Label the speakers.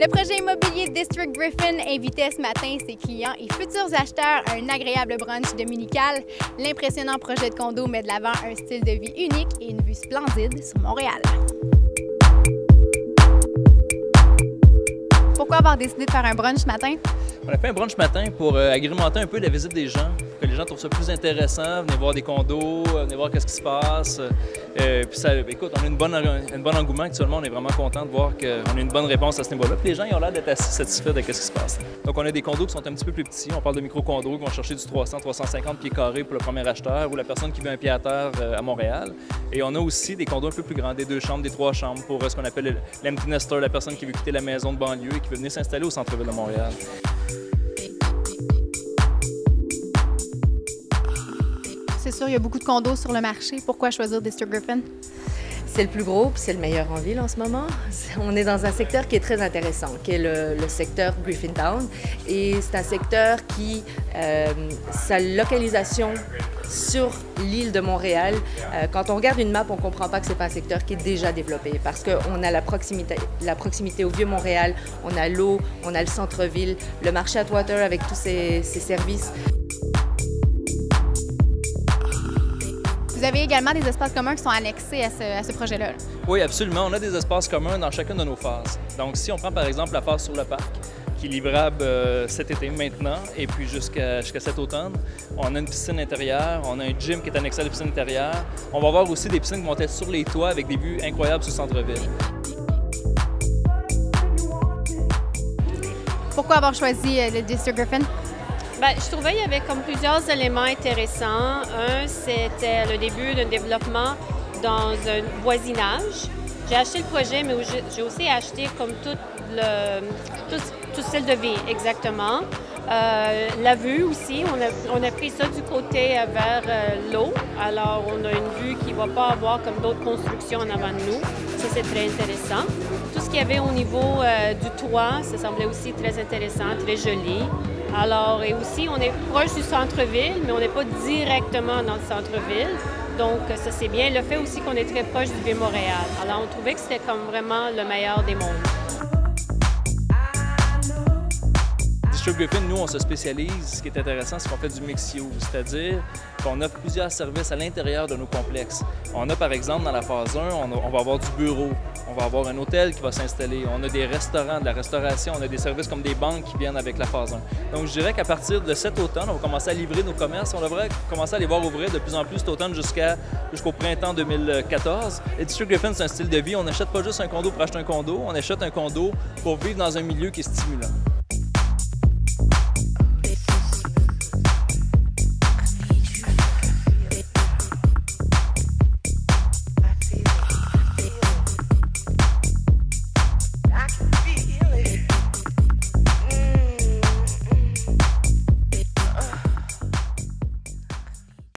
Speaker 1: Le projet immobilier District Griffin invitait ce matin ses clients et futurs acheteurs à un agréable brunch dominical. L'impressionnant projet de condo met de l'avant un style de vie unique et une vue splendide sur Montréal. Pourquoi avoir décidé de faire un brunch ce matin?
Speaker 2: On a fait un brunch matin pour agrémenter un peu la visite des gens, pour que les gens trouvent ça plus intéressant, venir voir des condos, venir voir qu'est-ce qui se passe. Puis ça, écoute, on a un bon engouement actuellement, on est vraiment content de voir qu'on a une bonne réponse à ce niveau-là. Puis les gens ils ont l'air d'être assez satisfaits de ce qui se passe. Donc on a des condos qui sont un petit peu plus petits, on parle de micro-condos qui vont chercher du 300-350 pieds carrés pour le premier acheteur ou la personne qui veut un pied à terre à Montréal. Et on a aussi des condos un peu plus grands, des 2 chambres, des 3 chambres pour ce qu'on appelle l'empty nester, la personne qui veut quitter la maison de banlieue et qui veut venir s'installer au centre-ville de Montréal.
Speaker 1: C'est sûr, il y a beaucoup de condos sur le marché. Pourquoi choisir District Griffin?
Speaker 3: C'est le plus gros, puis c'est le meilleur en ville en ce moment. On est dans un secteur qui est très intéressant, qui est le secteur Griffintown. Et c'est un secteur qui, sa localisation sur l'île de Montréal, quand on regarde une map, on ne comprend pas que ce n'est pas un secteur qui est déjà développé parce qu'on a la proximité au Vieux-Montréal, on a l'eau, on a le centre-ville, le marché Atwater avec tous ses services.
Speaker 1: Vous avez également des espaces communs qui sont annexés à ce projet-là.
Speaker 2: Oui, absolument. On a des espaces communs dans chacune de nos phases. Donc, si on prend par exemple la phase sur le parc, qui est livrable cet été maintenant et puis jusqu'à cet automne, on a une piscine intérieure, on a un gym qui est annexé à la piscine intérieure. On va avoir aussi des piscines qui vont être sur les toits avec des vues incroyables sur le centre-ville.
Speaker 1: Pourquoi avoir choisi le District Griffin?
Speaker 4: Bien, je trouvais qu'il y avait comme plusieurs éléments intéressants. Un, c'était le début d'un développement dans un voisinage. J'ai acheté le projet, mais j'ai aussi acheté comme tout style de vie, exactement. La vue aussi, on a pris ça du côté vers l'eau. Alors, on a une vue qui ne va pas avoir comme d'autres constructions en avant de nous. Ça, c'est très intéressant. Tout ce qu'il y avait au niveau du toit, ça semblait aussi très intéressant, très joli. Alors, et aussi, on est proche du centre-ville, mais on n'est pas directement dans le centre-ville. Donc, ça, c'est bien. Le fait aussi qu'on est très proche du Vieux-Montréal. Alors, on trouvait que c'était comme vraiment le meilleur des mondes.
Speaker 2: District Griffin, nous, on se spécialise. Ce qui est intéressant, c'est qu'on fait du mix-use, c'est-à-dire qu'on offre plusieurs services à l'intérieur de nos complexes. On a, par exemple, dans la phase 1, on va avoir du bureau, on va avoir un hôtel qui va s'installer, on a des restaurants, de la restauration, on a des services comme des banques qui viennent avec la phase 1. Donc, je dirais qu'à partir de cet automne, on va commencer à livrer nos commerces. On devrait commencer à les voir ouvrir de plus en plus cet automne jusqu'au printemps 2014. Et District Griffin, c'est un style de vie. On n'achète pas juste un condo pour acheter un condo, on achète un condo pour vivre dans un milieu qui est stimulant.